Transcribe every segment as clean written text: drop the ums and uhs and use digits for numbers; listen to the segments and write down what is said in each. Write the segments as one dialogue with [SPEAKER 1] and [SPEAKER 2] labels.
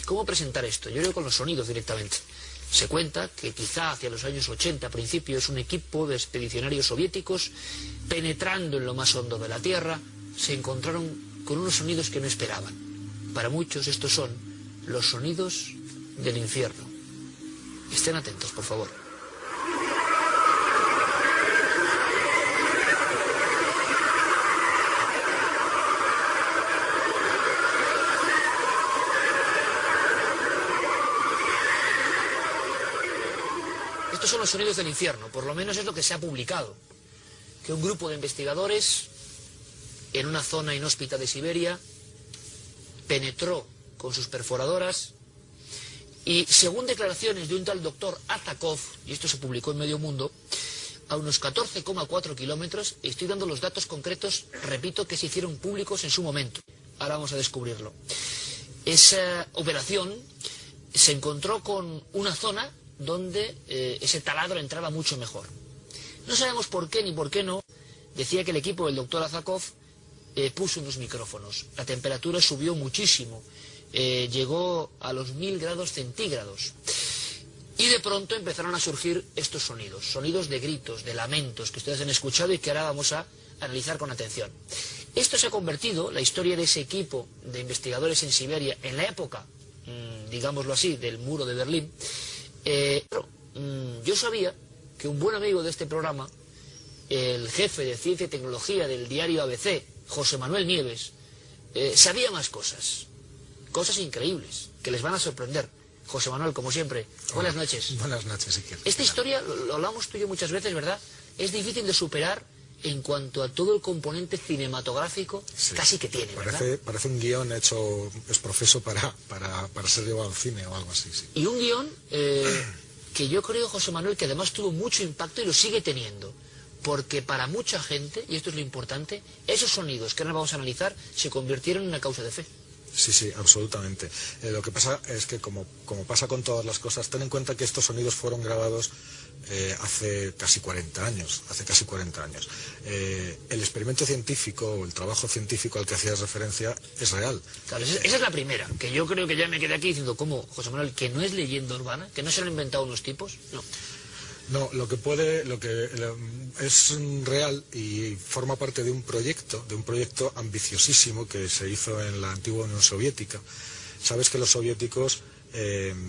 [SPEAKER 1] ¿Cómo presentar esto? Yo creo con los sonidos directamente. Se cuenta que quizá hacia los años 80, a principios, un equipo de expedicionarios soviéticos, penetrando en lo más hondo de la Tierra, se encontraron con unos sonidos que no esperaban. Para muchos estos son los sonidos del infierno. Estén atentos, por favor. Estos son los sonidos del infierno, por lo menos es lo que se ha publicado. Que un grupo de investigadores en una zona inhóspita de Siberia penetró con sus perforadoras y, según declaraciones de un tal doctor Azakov, y esto se publicó en Medio Mundo, a unos 14,4 kilómetros, estoy dando los datos concretos, repito, que se hicieron públicos en su momento. Ahora vamos a descubrirlo. Esa operación se encontró con una zona donde ese taladro entraba mucho mejor. No sabemos por qué ni por qué no. Decía que el equipo del doctor Azakov puso unos micrófonos. La temperatura subió muchísimo. Llegó a los 1000 grados centígrados. Y de pronto empezaron a surgir estos sonidos. Sonidos de gritos, de lamentos que ustedes han escuchado y que ahora vamos a analizar con atención. Esto se ha convertido, la historia de ese equipo de investigadores en Siberia, en la época, digámoslo así, del muro de Berlín. Yo sabía que un buen amigo de este programa, el jefe de Ciencia y Tecnología del diario ABC, José Manuel Nieves, sabía más cosas. Cosas increíbles, que les van a sorprender. José Manuel, como siempre, buenas noches.
[SPEAKER 2] Buenas noches, Iker.
[SPEAKER 1] Esta historia, lo hablamos tú y yo muchas veces, ¿verdad? Es difícil de superar en cuanto a todo el componente cinematográfico, sí, casi que tiene, ¿verdad?
[SPEAKER 2] Parece un guión hecho, es profeso para ser llevado al cine o algo así, sí.
[SPEAKER 1] Y un guión que yo creo, José Manuel, que además tuvo mucho impacto y lo sigue teniendo. Porque para mucha gente, y esto es lo importante, esos sonidos que ahora vamos a analizar se convirtieron en una causa de fe.
[SPEAKER 2] Sí, sí, absolutamente. Lo que pasa es que, como pasa con todas las cosas, ten en cuenta que estos sonidos fueron grabados hace casi 40 años. El experimento científico, o el trabajo científico al que hacías referencia, es real.
[SPEAKER 1] Claro, esa es la primera, que yo creo que ya me quedé aquí diciendo, ¿cómo, José Manuel, que no es leyenda urbana? ¿Que no se lo han inventado unos tipos? No.
[SPEAKER 2] No, lo que es real y forma parte de un proyecto ambiciosísimo que se hizo en la antigua Unión Soviética. Sabes que los soviéticos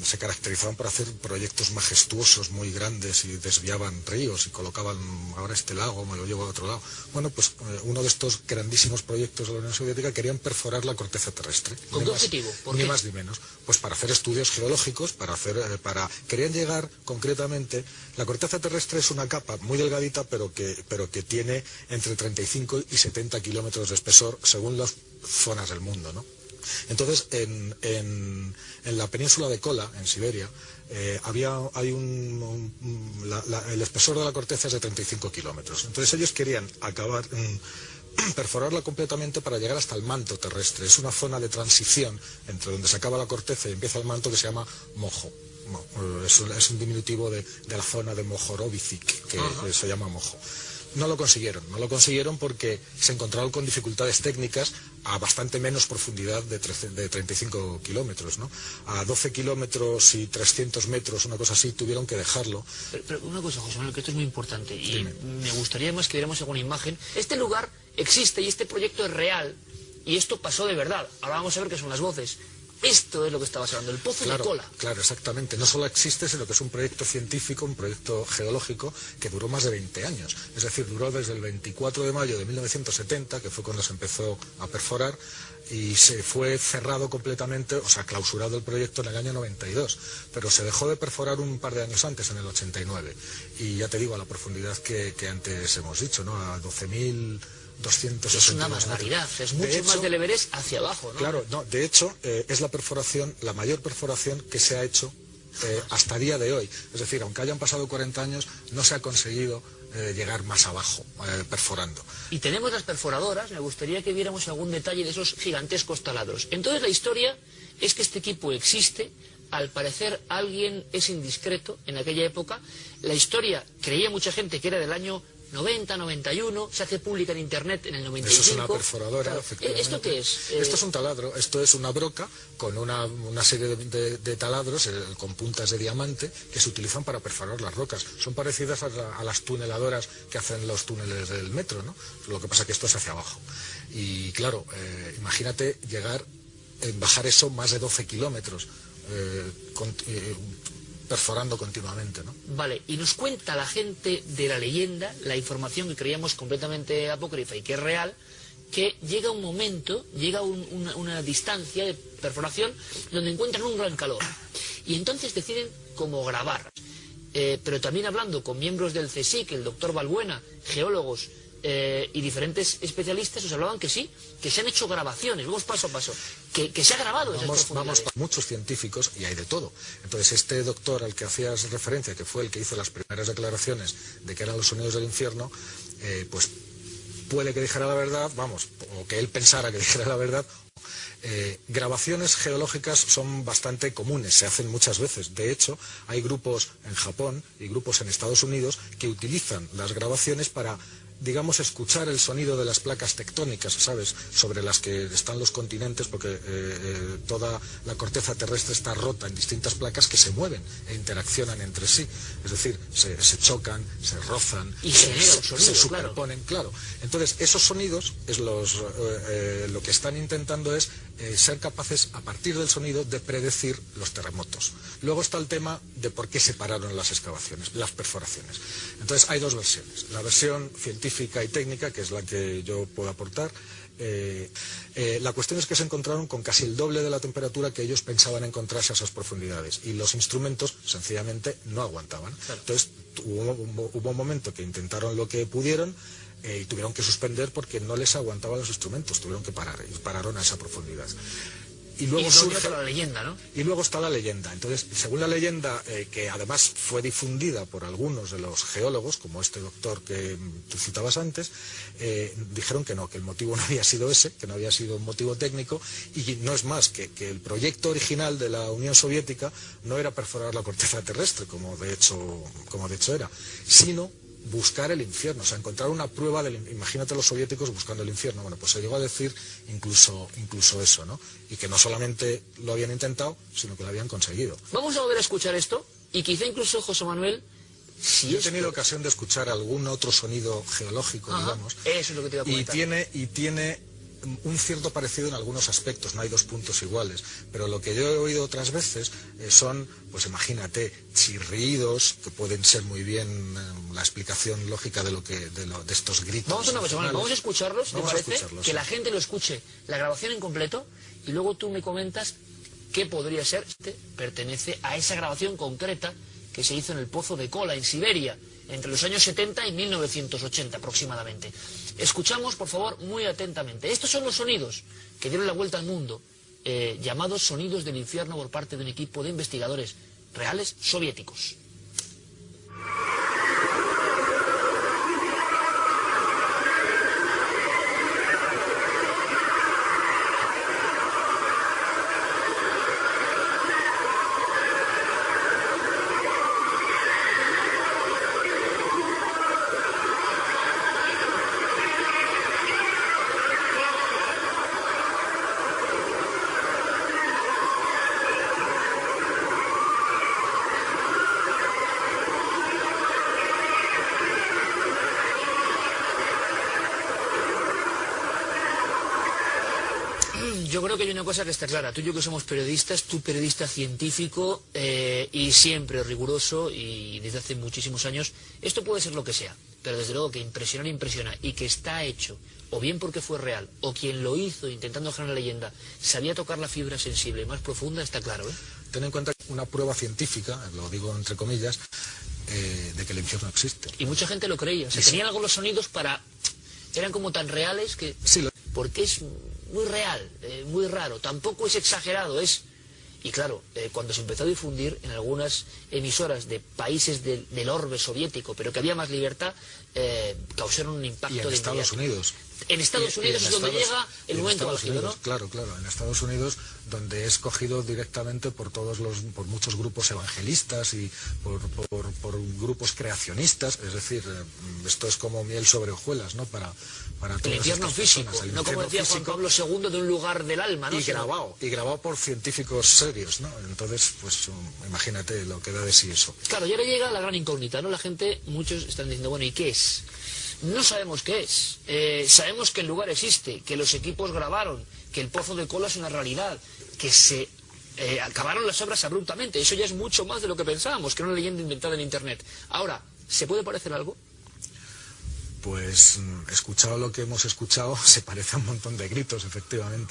[SPEAKER 2] se caracterizaban por hacer proyectos majestuosos, muy grandes, y desviaban ríos y colocaban, ahora este lago me lo llevo a otro lado. Bueno, pues uno de estos grandísimos proyectos de la Unión Soviética querían perforar la corteza terrestre.
[SPEAKER 1] ¿Con qué objetivo?
[SPEAKER 2] Ni más ni menos. Pues para hacer estudios geológicos, querían llegar concretamente. La corteza terrestre es una capa muy delgadita, pero que tiene entre 35 y 70 kilómetros de espesor, según las zonas del mundo, ¿no? Entonces, en la península de Kola, en Siberia, el espesor de la corteza es de 35 kilómetros. Entonces ellos querían perforarla completamente para llegar hasta el manto terrestre. Es una zona de transición entre donde se acaba la corteza y empieza el manto, que se llama Mojo. Es un diminutivo de la zona de Mohorovicic, que se llama Mojo. No lo consiguieron porque se encontraron con dificultades técnicas a bastante menos profundidad de 35 kilómetros, ¿no? A 12 kilómetros y 300 metros, una cosa así, tuvieron que dejarlo.
[SPEAKER 1] Pero una cosa, José Manuel, que esto es muy importante, y
[SPEAKER 2] Dime.
[SPEAKER 1] Me gustaría más que viéramos alguna imagen. Este lugar existe y este proyecto es real, y esto pasó de verdad. Ahora vamos a ver qué son las voces. Esto es lo que estabas hablando, el pozo de Kola.
[SPEAKER 2] Claro, exactamente. No solo existe, sino que es un proyecto científico, un proyecto geológico que duró más de 20 años. Es decir, duró desde el 24 de mayo de 1970, que fue cuando se empezó a perforar, y se fue cerrado completamente, o sea, clausurado el proyecto en el año 92. Pero se dejó de perforar un par de años antes, en el 89. Y ya te digo, a la profundidad que antes hemos dicho, ¿no? A 12.260
[SPEAKER 1] Es una barbaridad, es mucho más del Everest hacia abajo, ¿no?
[SPEAKER 2] Claro, no, de hecho, es la mayor perforación que se ha hecho hasta día de hoy. Es decir, aunque hayan pasado 40 años, no se ha conseguido llegar más abajo, perforando.
[SPEAKER 1] Y tenemos las perforadoras, me gustaría que viéramos algún detalle de esos gigantescos taladros. Entonces la historia es que este equipo existe, al parecer alguien es indiscreto en aquella época. La historia, creía mucha gente que era del año 90, 91, se hace pública en internet en el 95.
[SPEAKER 2] Eso es una perforadora,
[SPEAKER 1] claro.
[SPEAKER 2] efectivamente.
[SPEAKER 1] ¿Esto qué es?
[SPEAKER 2] Esto es un taladro, esto es una broca con una serie de taladros con puntas de diamante que se utilizan para perforar las rocas. Son parecidas a las tuneladoras que hacen los túneles del metro, ¿no? Lo que pasa es que esto es hacia abajo. Y claro, imagínate bajar eso más de 12 kilómetros. Perforando continuamente, ¿no?
[SPEAKER 1] Vale, y nos cuenta la gente de la leyenda, la información que creíamos completamente apócrifa y que es real, que llega un momento, llega una distancia de perforación donde encuentran un gran calor. Y entonces deciden cómo grabar. Pero también hablando con miembros del CSIC, el doctor Balbuena, geólogos y diferentes especialistas, os hablaban que sí, que se han hecho grabaciones, vamos paso a paso, que se ha grabado esas profundidades.
[SPEAKER 2] Vamos, muchos científicos, y hay de todo. Entonces, este doctor al que hacías referencia, que fue el que hizo las primeras declaraciones de que eran los sonidos del infierno, pues puede que dijera la verdad, vamos, o que él pensara que dijera la verdad. Grabaciones geológicas son bastante comunes, se hacen muchas veces. De hecho, hay grupos en Japón y grupos en Estados Unidos que utilizan las grabaciones para, digamos, escuchar el sonido de las placas tectónicas, ¿sabes?, sobre las que están los continentes, porque toda la corteza terrestre está rota en distintas placas que se mueven e interaccionan entre sí. Es decir, se chocan, se rozan,
[SPEAKER 1] y se
[SPEAKER 2] superponen, claro. Entonces, esos sonidos, lo que están intentando es ser capaces, a partir del sonido, de predecir los terremotos. Luego está el tema de por qué se pararon las excavaciones, las perforaciones. Entonces, hay dos versiones. La versión científica y técnica, que es la que yo puedo aportar. La cuestión es que se encontraron con casi el doble de la temperatura que ellos pensaban encontrarse a esas profundidades, y los instrumentos sencillamente no aguantaban. Claro. Entonces, hubo un momento que intentaron lo que pudieron, y tuvieron que suspender porque no les aguantaban los instrumentos, tuvieron que parar, y pararon a esa profundidad. Y luego
[SPEAKER 1] surge la leyenda, ¿no?
[SPEAKER 2] Y luego está la leyenda. Entonces, según la leyenda, que además fue difundida por algunos de los geólogos, como este doctor que tú citabas antes, dijeron que no, que el motivo no había sido ese, que no había sido un motivo técnico, y no es más que el proyecto original de la Unión Soviética no era perforar la corteza terrestre, como de hecho era, sino buscar el infierno, o sea, encontrar una prueba imagínate los soviéticos buscando el infierno. Bueno, pues se llegó a decir incluso eso, ¿no? Y que no solamente lo habían intentado, sino que lo habían conseguido.
[SPEAKER 1] Vamos a volver a escuchar esto, y quizá incluso, José Manuel,
[SPEAKER 2] yo he tenido ocasión de escuchar algún otro sonido geológico, digamos.
[SPEAKER 1] Eso es lo que te iba a comentar.
[SPEAKER 2] Y tiene un cierto parecido en algunos aspectos, no hay dos puntos iguales, pero lo que yo he oído otras veces son, pues imagínate, chirridos, que pueden ser muy bien la explicación lógica de estos gritos.
[SPEAKER 1] Vamos a escucharlos, ¿te parece? Que la gente lo escuche, la grabación en completo, y luego tú me comentas qué podría ser. Pertenece a esa grabación concreta que se hizo en el Pozo de Kola, en Siberia, entre los años 70 y 1980 aproximadamente. Escuchamos, por favor, muy atentamente. Estos son los sonidos que dieron la vuelta al mundo, llamados sonidos del infierno por parte de un equipo de investigadores reales soviéticos. Yo creo que hay una cosa que está clara. Tú y yo que somos periodistas, tú periodista científico y siempre riguroso y desde hace muchísimos años, esto puede ser lo que sea, pero desde luego que impresiona y que está hecho, o bien porque fue real, o quien lo hizo intentando dejar una leyenda, sabía tocar la fibra sensible más profunda, está claro, ¿eh?
[SPEAKER 2] Ten en cuenta que una prueba científica, lo digo entre comillas, de que el infierno existe.
[SPEAKER 1] Y mucha gente lo creía, tenían algo los sonidos eran como tan reales que...
[SPEAKER 2] Sí,
[SPEAKER 1] porque es muy real, muy raro, tampoco es exagerado, Y claro, cuando se empezó a difundir en algunas emisoras de países del orbe soviético, pero que había más libertad, causaron un impacto.
[SPEAKER 2] Y en Estados Unidos.
[SPEAKER 1] En Estados Unidos es donde llega el momento álgido, ¿no?
[SPEAKER 2] Claro, en Estados Unidos donde es cogido directamente por por muchos grupos evangelistas y por grupos creacionistas. Es decir, esto es como miel sobre hojuelas, ¿no? Para todas
[SPEAKER 1] el infierno
[SPEAKER 2] estas
[SPEAKER 1] físico,
[SPEAKER 2] personas.
[SPEAKER 1] no como decía Juan Pablo II, de un lugar del alma, ¿no?
[SPEAKER 2] Y grabado por científicos serios, ¿no? Entonces, pues imagínate lo que da de sí eso.
[SPEAKER 1] Claro, y ahora llega la gran incógnita, ¿no? La gente, muchos están diciendo, bueno, ¿y qué es? No sabemos qué es. Sabemos que el lugar existe, que los equipos grabaron, que el Pozo de Cola es una realidad, que se acabaron las obras abruptamente. Eso ya es mucho más de lo que pensábamos, que era una leyenda inventada en Internet. Ahora, ¿se puede parecer algo?
[SPEAKER 2] Pues escuchado lo que hemos escuchado, se parece a un montón de gritos, efectivamente.